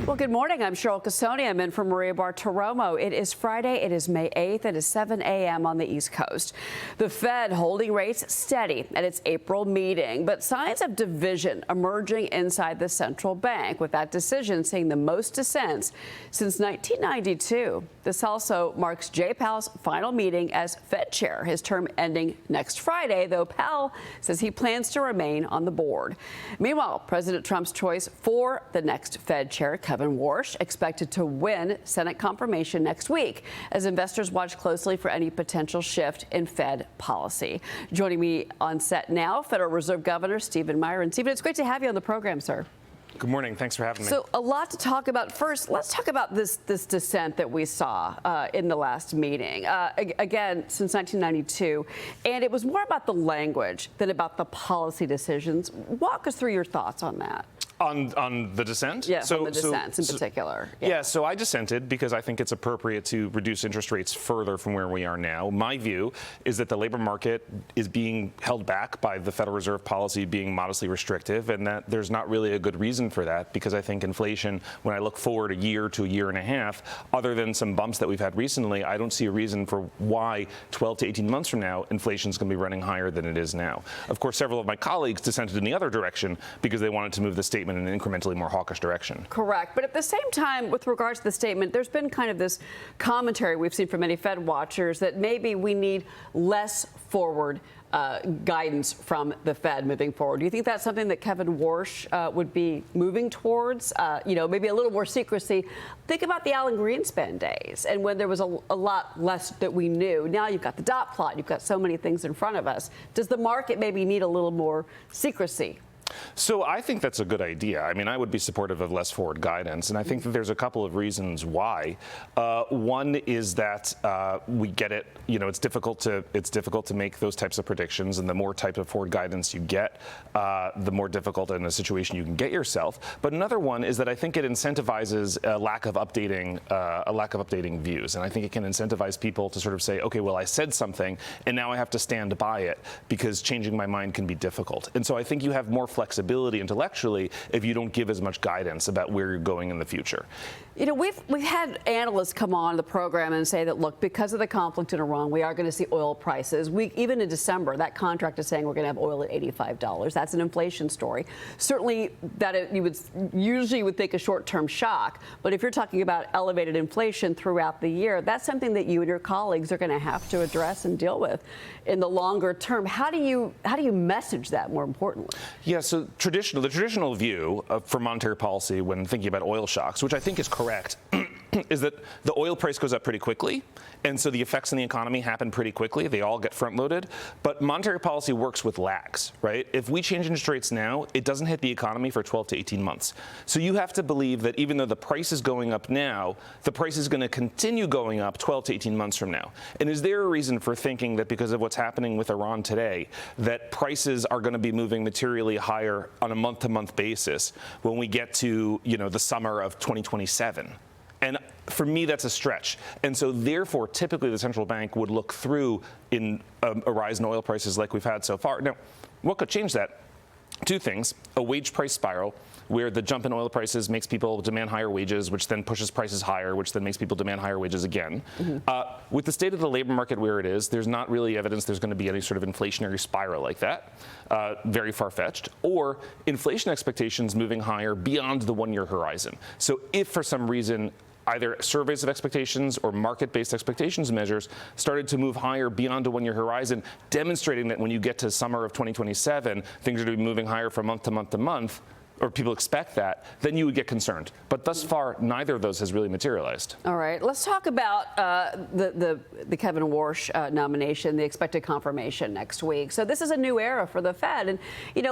Well, good morning. I'm Cheryl Casoni. I'm in for Maria Bartiromo. It is Friday. It is May 8th. It is 7 a.m. on the East Coast. The Fed holding rates steady at its April meeting, but signs of division emerging inside the central bank, with that decision seeing the most dissents since 1992. This also marks Jay Powell's final meeting as Fed chair, his term ending next Friday, though Powell says he plans to remain on the board. Meanwhile, President Trump's choice for the next Fed chair, Kevin Warsh, expected to win Senate confirmation next week as investors watch closely for any potential shift in Fed policy. Joining me on set now, Federal Reserve Governor Stephen Miran. Stephen, it's great to have you on the program, sir. Good morning. Thanks for having me. So a lot to talk about. First, let's talk about this dissent that we saw in the last meeting. Again, since 1992. And it was more about the language than about the policy decisions. Walk us through your thoughts on that. On the dissent? Yes, on the dissents in particular. Yeah, so I dissented because I think it's appropriate to reduce interest rates further from where we are now. My view is that the labor market is being held back by the Federal Reserve policy being modestly restrictive, and that there's not really a good reason for that, because I think inflation, when I look forward a year to a year and a half, other than some bumps that we've had recently, I don't see a reason for why 12 to 18 months from now, inflation is going to be running higher than it is now. Of course, several of my colleagues dissented in the other direction because they wanted to move the statement in an incrementally more hawkish direction. Correct. But at the same time, with regards to the statement, there's been kind of this commentary we've seen from many Fed watchers that maybe we need less forward guidance from the Fed moving forward. Do you think that's something that Kevin Warsh would be moving towards? Maybe a little more secrecy. Think about the Alan Greenspan days and when there was a lot less that we knew. Now you've got the dot plot. You've got so many things in front of us. Does the market maybe need a little more secrecy? So I think that's a good idea. I mean, I would be supportive of less forward guidance, and I think that there's a couple of reasons why. One is that we get it. It's difficult to make those types of predictions, and the more type of forward guidance you get, the more difficult in a situation you can get yourself. But another one is that I think it incentivizes a lack of updating views, and I think it can incentivize people to sort of say, okay, well, I said something, and now I have to stand by it because changing my mind can be difficult. And so I think you have more flexibility intellectually if you don't give as much guidance about where you're going in the future. We've had analysts come on the program and say that, look, because of the conflict in Iran, we are going to see oil prices. Even in December, that contract is saying we're going to have oil at $85. That's an inflation story. Certainly, you would usually think a short-term shock. But if you're talking about elevated inflation throughout the year, that's something that you and your colleagues are going to have to address and deal with in the longer term. How do you message that, more importantly? Yeah, so the traditional view for monetary policy when thinking about oil shocks, which I think is correct, is that the oil price goes up pretty quickly, and so the effects in the economy happen pretty quickly. They all get front-loaded, but monetary policy works with lags, right? If we change interest rates now, it doesn't hit the economy for 12 to 18 months. So you have to believe that even though the price is going up now, the price is going to continue going up 12 to 18 months from now. And is there a reason for thinking that because of what's happening with Iran today, that prices are going to be moving materially higher on a month-to-month basis when we get to, the summer of 2027? And for me, that's a stretch. And so therefore, typically the central bank would look through in a rise in oil prices like we've had so far. Now, what could change that? Two things: a wage price spiral, where the jump in oil prices makes people demand higher wages, which then pushes prices higher, which then makes people demand higher wages again. Mm-hmm. With the state of the labor market where it is, there's not really evidence there's going to be any sort of inflationary spiral like that, very far-fetched, or inflation expectations moving higher beyond the one-year horizon. So if for some reason either surveys of expectations or market-based expectations measures started to move higher beyond a one-year horizon, demonstrating that when you get to summer of 2027, things are going to be moving higher from month to month to month, or people expect that, then you would get concerned. But thus far, neither of those has really materialized. All right, let's talk about the Kevin Warsh nomination, the expected confirmation next week. So this is a new era for the Fed. And,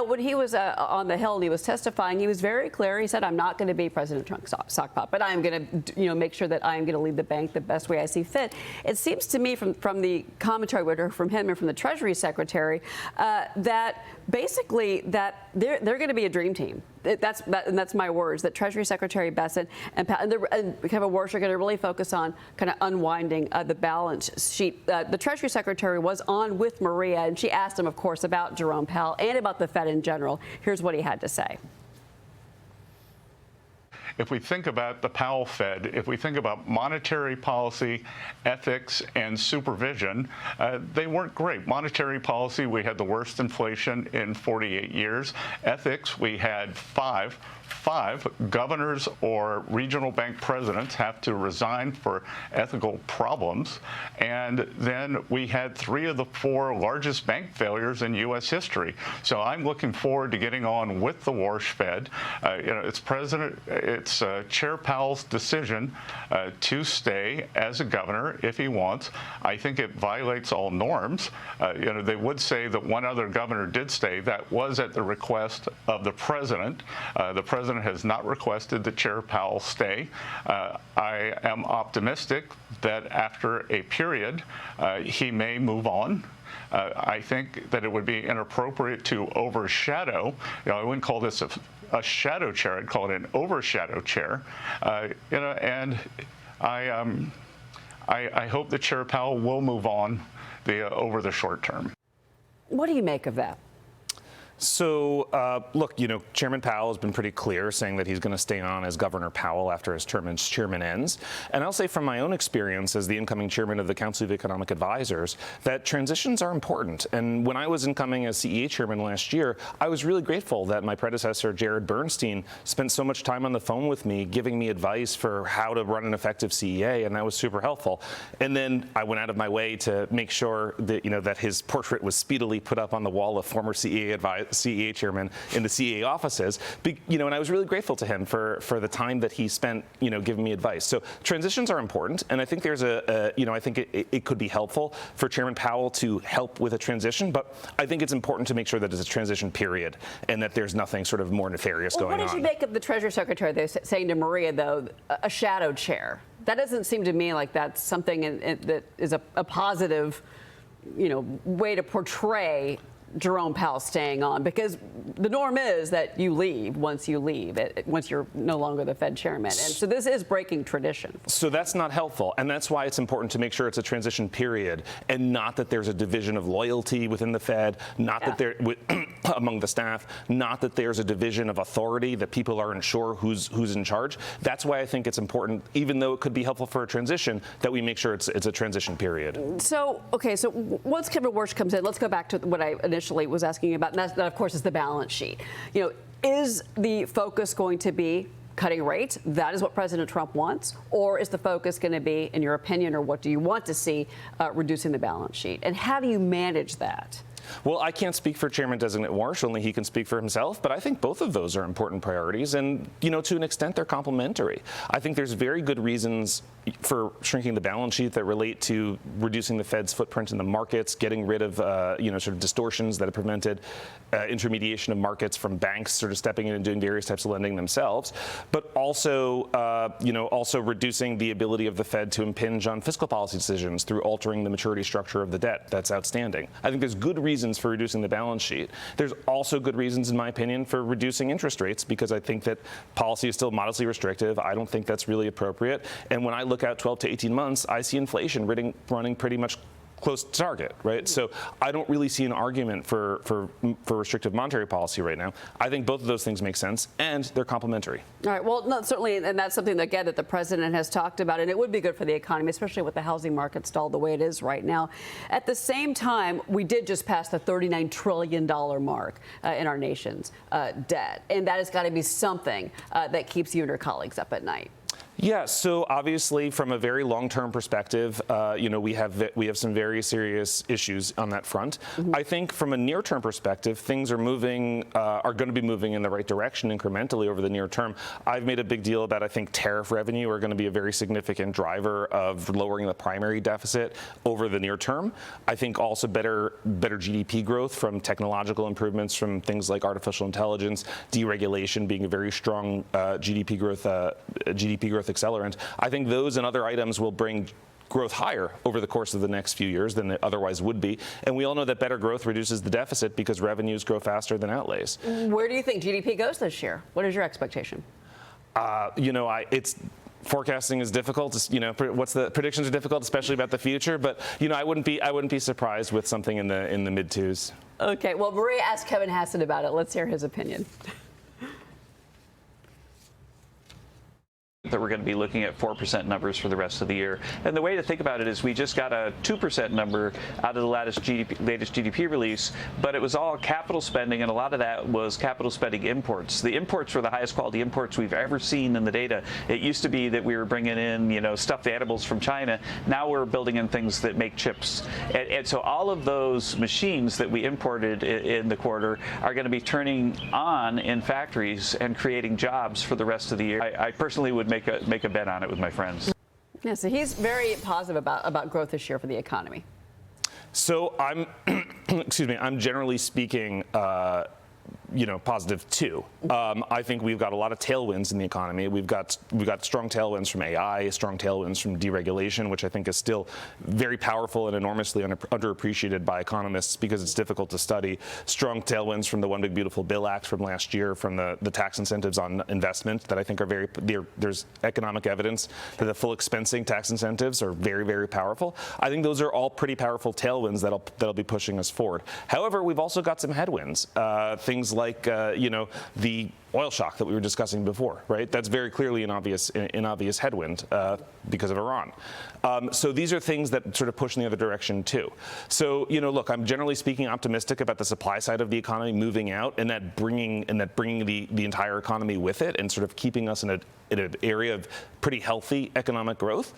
when he was on the Hill and he was testifying, he was very clear. He said, I'm not going to be President Trump's sock puppet. I'm going to, make sure that I'm going to lead the bank the best way I see fit. It seems to me from the commentary we heard from him and from the Treasury Secretary that basically that they're going to be a dream team. That's my words, that Treasury Secretary Dissent and Kevin Warsh are going to really focus on kind of unwinding the balance sheet. The Treasury Secretary was on with Maria, and she asked him, of course, about Jerome Powell and about the Fed in general. Here's what he had to say. if we think about the Powell Fed, if we think about monetary policy, ethics, and supervision, they weren't great. Monetary policy, we had the worst inflation in 48 years. Ethics, we had five governors or regional bank presidents have to resign for ethical problems. And then we had 3 of the 4 largest bank failures in U.S. history. So I'm looking forward to getting on with the Warsh Fed. It's Chair Powell's decision to stay as a governor if he wants. I think it violates all norms. They would say that one other governor did stay. That was at the request of the president. The president has not requested that Chair Powell stay. I am optimistic that after a period, he may move on. I think that it would be inappropriate to overshadow. I wouldn't call this a shadow chair. I'd call it an overshadow chair. And I hope that Chair Powell will move on over the short term. What do you make of that? So, look, Chairman Powell has been pretty clear saying that he's going to stay on as Governor Powell after his term as chairman ends. And I'll say from my own experience as the incoming chairman of the Council of Economic Advisors that transitions are important. And when I was incoming as CEA chairman last year, I was really grateful that my predecessor, Jared Bernstein, spent so much time on the phone with me giving me advice for how to run an effective CEA, and that was super helpful. And then I went out of my way to make sure that, that his portrait was speedily put up on the wall of former CEA chairman in the CEA offices, and I was really grateful to him for the time that he spent, giving me advice. So transitions are important, and I think there's I think it could be helpful for Chairman Powell to help with a transition, but I think it's important to make sure that it's a transition period and that there's nothing sort of more nefarious going on. What did you make of the Treasury Secretary saying to Maria, though, a shadow chair? That doesn't seem to me like that's something that is a positive, way to portray Jerome Powell staying on, because the norm is that you leave once you're no longer the Fed chairman. And so this is breaking tradition. So that's not helpful. And that's why it's important to make sure it's a transition period and not that there's a division of loyalty within the Fed, not that there among the staff, not that there's a division of authority, that people aren't sure who's in charge. That's why I think it's important, even though it could be helpful for a transition, that we make sure it's a transition period. So, okay, so once Kevin Warsh comes in, let's go back to what I initially was asking about, and that of course is the balance sheet. Is the focus going to be cutting rates? That is what President Trump wants, or is the focus going to be, in your opinion, or what do you want to see, reducing the balance sheet? And how do you manage that? Well, I can't speak for Chairman-designate Warsh, only he can speak for himself, but I think both of those are important priorities, and, to an extent, they're complementary. I think there's very good reasons for shrinking the balance sheet that relate to reducing the Fed's footprint in the markets, getting rid of, sort of distortions that have prevented intermediation of markets from banks sort of stepping in and doing various types of lending themselves, but also, also reducing the ability of the Fed to impinge on fiscal policy decisions through altering the maturity structure of the debt that's outstanding. I think there's good reasons for reducing the balance sheet. There's also good reasons, in my opinion, for reducing interest rates, because I think that policy is still modestly restrictive. I don't think that's really appropriate. And when I look out 12 to 18 months, I see inflation running pretty much close to target, right? So I don't really see an argument for restrictive monetary policy right now. I think both of those things make sense, and they're complementary. All right. Well, no, certainly, and that's something again that the president has talked about, and it would be good for the economy, especially with the housing market stalled the way it is right now. At the same time, we did just pass the $39 trillion mark in our nation's debt, and that has got to be something that keeps you and your colleagues up at night. Yeah, so obviously from a very long-term perspective, we have some very serious issues on that front. Mm-hmm. I think from a near-term perspective, things are going to be moving in the right direction incrementally over the near term. I've made a big deal about, I think, tariff revenue are going to be a very significant driver of lowering the primary deficit over the near term. I think also better GDP growth from technological improvements, from things like artificial intelligence, deregulation being a very strong GDP growth accelerant. I think those and other items will bring growth higher over the course of the next few years than it otherwise would be. And we all know that better growth reduces the deficit because revenues grow faster than outlays. Where do you think GDP goes this year? What is your expectation? Forecasting is difficult. Predictions are difficult, especially about the future. But I wouldn't be surprised with something in the mid twos. Okay. Well, Maria asked Kevin Hassett about it. Let's hear his opinion. that we're going to be looking at 4% numbers for the rest of the year. And the way to think about it is we just got a 2% number out of the latest GDP release, but it was all capital spending, and a lot of that was capital spending imports. The imports were the highest quality imports we've ever seen in the data. It used to be that we were bringing in, stuffed animals from China. Now we're building in things that make chips. And so all of those machines that we imported in the quarter are going to be turning on in factories and creating jobs for the rest of the year. I personally would make a bet on it with my friends. Yeah, so he's very positive about growth this year for the economy. So I'm, I'm generally speaking, positive too. I think we've got a lot of tailwinds in the economy. We've got strong tailwinds from AI, strong tailwinds from deregulation, which I think is still very powerful and enormously underappreciated by economists because it's difficult to study. Strong tailwinds from the One Big Beautiful Bill Act from last year, from the tax incentives on investment that I think are there's economic evidence that the full expensing tax incentives are very, very powerful. I think those are all pretty powerful tailwinds that'll be pushing us forward. However, we've also got some headwinds, things like the oil shock that we were discussing before, right? That's very clearly an obvious headwind because of Iran. So these are things that sort of push in the other direction too. So look, I'm generally speaking optimistic about the supply side of the economy moving out and that bringing the entire economy with it and sort of keeping us in an area of pretty healthy economic growth.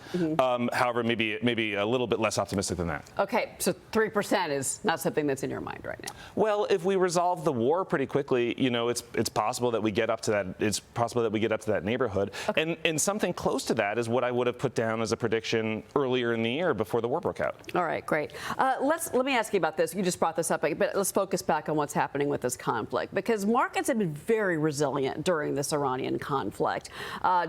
However, maybe a little bit less optimistic than that. Okay, so 3% is not something that's in your mind right now. Well, if we resolve the war pretty quickly, it's possible that we get up to that. It's possible that we get up to that neighborhood, okay. and something close to that is what I would have put down as a prediction earlier in the year before the war broke out. All right, great. Let me ask you about this. You just brought this up, but let's focus back on what's happening with this conflict, because markets have been very resilient during this Iranian conflict,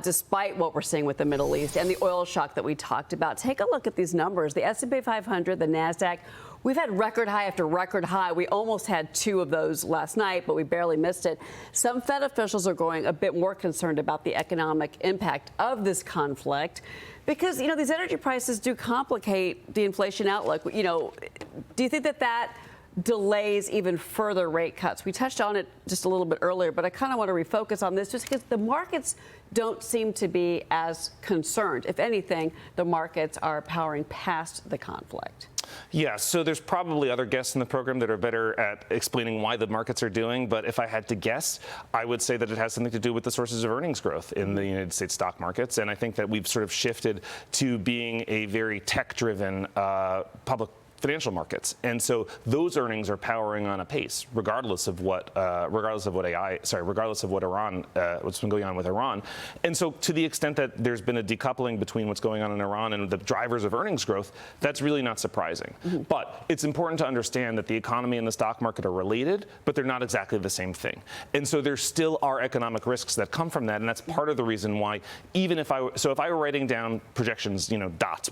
despite what we're seeing with the Middle East and the oil shock that we talked about. Take a look at these numbers. The S&P 500, the NASDAQ. We've had record high after record high. We almost had two of those last night, but we barely missed it. Some Fed officials are growing a bit more concerned about the economic impact of this conflict because, these energy prices do complicate the inflation outlook. Do you think that delays even further rate cuts? We touched on it just a little bit earlier, but I kind of want to refocus on this just because the markets don't seem to be as concerned. If anything, the markets are powering past the conflict. Yeah, so there's probably other guests in the program that are better at explaining why the markets are doing, but if I had to guess, I would say that it has something to do with the sources of earnings growth in the United States stock markets, and I think that we've sort of shifted to being a very tech-driven public financial markets, and so those earnings are powering on a pace, regardless of what what's been going on with Iran. And so, to the extent that there's been a decoupling between what's going on in Iran and the drivers of earnings growth, that's really not surprising. But it's important to understand that the economy and the stock market are related, but they're not exactly the same thing. And so there still are economic risks that come from that, and that's part of the reason why, even if I were writing down projections, dots,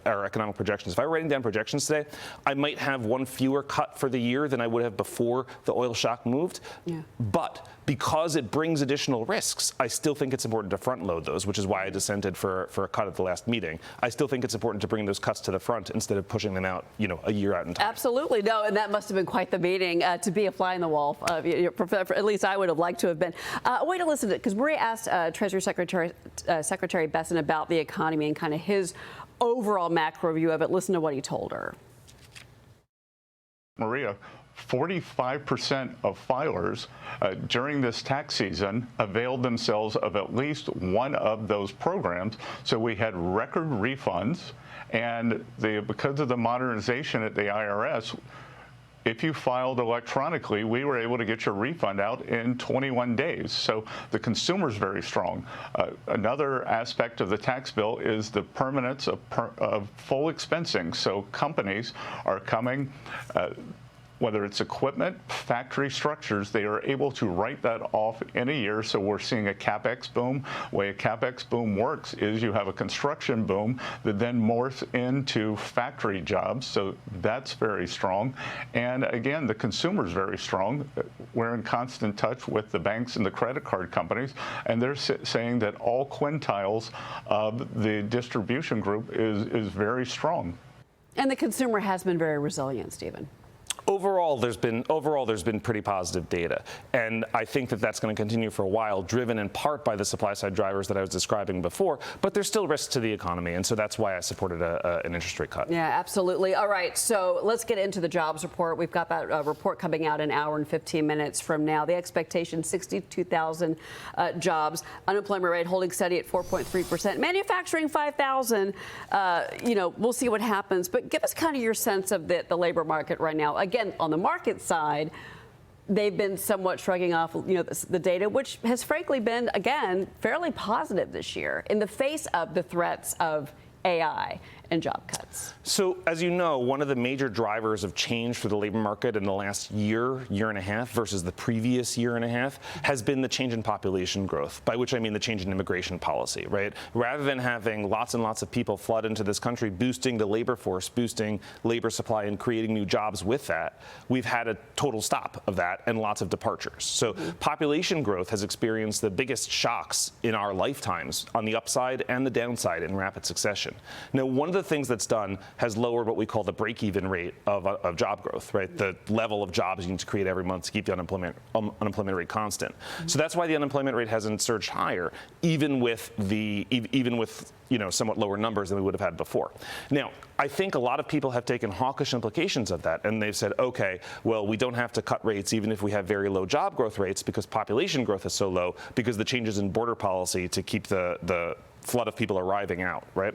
our economic projections, if I were writing down projections today, I might have one fewer cut for the year than I would have before the oil shock moved. Yeah. But because it brings additional risks, I still think it's important to front load those, which is why I dissented for a cut at the last meeting. I still think it's important to bring those cuts to the front instead of pushing them out, a year out in time. Absolutely. No, and that must have been quite the meeting to be a fly in the wall. At least I would have liked to have been. Way to listen to it, because Maria asked Treasury Secretary Besson about the economy and kind of his overall macro view of it. Listen to what he told her. Maria, 45% of filers during this tax season availed themselves of at least one of those programs. So we had record refunds, and because of the modernization at the IRS, if you filed electronically, we were able to get your refund out in 21 days. So the consumer's very strong. Another aspect of the tax bill is the permanence of full expensing. So companies are coming, whether it's equipment, factory structures, they are able to write that off in a year. So we're seeing a CapEx boom. The way a CapEx boom works is you have a construction boom that then morphs into factory jobs. So that's very strong. And again, the consumer's very strong. We're in constant touch with the banks and the credit card companies, and they're saying that all quintiles of the distribution group is very strong. And the consumer has been very resilient, Stephen. Overall, there's been pretty positive data, and I think that that's going to continue for a while, driven in part by the supply-side drivers that I was describing before. But there's still risks to the economy, and so that's why I supported an interest rate cut. Yeah, absolutely. All right, so let's get into the jobs report. We've got that report coming out an hour and 15 minutes from now. The expectation: 62,000 jobs. Unemployment rate holding steady at 4.3%. Manufacturing 5,000. We'll see what happens. But give us kind of your sense of the labor market right now. Again, on the market side, they've been somewhat shrugging off, the data, which has frankly been, again, fairly positive this year in the face of the threats of AI and job cuts. So, as you know, one of the major drivers of change for the labor market in the last year and a half versus the previous year and a half has been the change in population growth, by which I mean the change in immigration policy, right? Rather than having lots and lots of people flood into this country, boosting the labor force, boosting labor supply, and creating new jobs with that, we've had a total stop of that and lots of departures. So population growth has experienced the biggest shocks in our lifetimes on the upside and the downside in rapid succession. Now, one of the things that's done has lowered what we call the break-even rate of job growth, right? The level of jobs you need to create every month to keep the unemployment rate constant. So that's why the unemployment rate hasn't surged higher, even with somewhat lower numbers than we would have had before. Now, I think a lot of people have taken hawkish implications of that, and they've said, okay, well, we don't have to cut rates even if we have very low job growth rates because population growth is so low because the changes in border policy to keep the flood of people arriving out, right?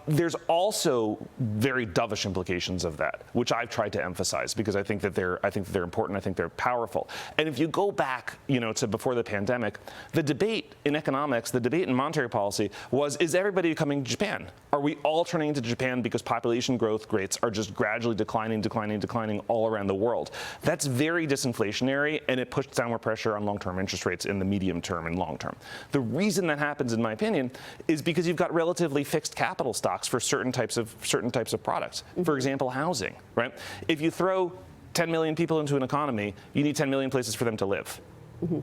There's also very dovish implications of that, which I've tried to emphasize because I think that they're important. I think they're powerful. And if you go back, to before the pandemic, the debate in economics, the debate in monetary policy was: is everybody coming to Japan? Are we all turning to Japan because population growth rates are just gradually declining all around the world? That's very disinflationary, and it puts downward pressure on long-term interest rates in the medium term and long term. The reason that happens, in my opinion, is because you've got relatively fixed capital stocks for certain types of products. For example, housing, right? If you throw 10 million people into an economy, you need 10 million places for them to live.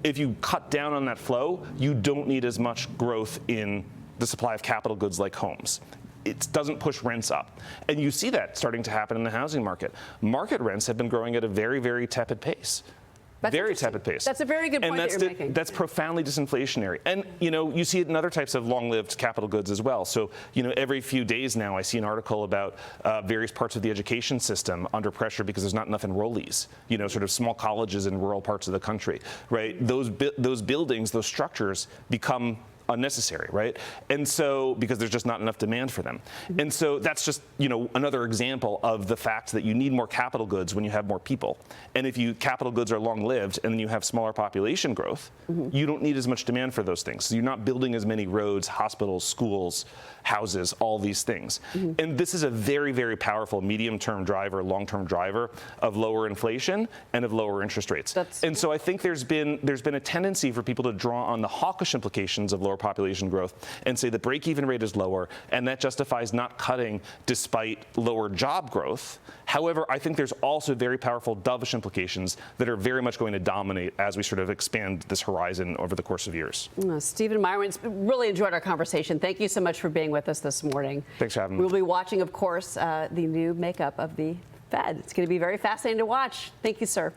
If you cut down on that flow, you don't need as much growth in the supply of capital goods like homes. It doesn't push rents up. And you see that starting to happen in the housing market. Market rents have been growing at a very, very tepid pace. Very tepid pace. That's a very good point that you're making. That's profoundly disinflationary. And, you see it in other types of long-lived capital goods as well. So, every few days now I see an article about various parts of the education system under pressure because there's not enough enrollees, sort of small colleges in rural parts of the country, right? Those buildings, those structures become unnecessary, right? And so, because there's just not enough demand for them. And so that's just, another example of the fact that you need more capital goods when you have more people. And if capital goods are long-lived and then you have smaller population growth, you don't need as much demand for those things. So you're not building as many roads, hospitals, schools, houses, all these things. And this is a very, very powerful medium-term driver, long-term driver of lower inflation and of lower interest rates. And so I think there's been a tendency for people to draw on the hawkish implications of lower population growth and say the break-even rate is lower, and that justifies not cutting despite lower job growth. However, I think there's also very powerful dovish implications that are very much going to dominate as we sort of expand this horizon over the course of years. Stephen Miran, really enjoyed our conversation. Thank you so much for being with us this morning. Thanks for having me. We'll be watching, of course, the new makeup of the Fed. It's going to be very fascinating to watch. Thank you, sir.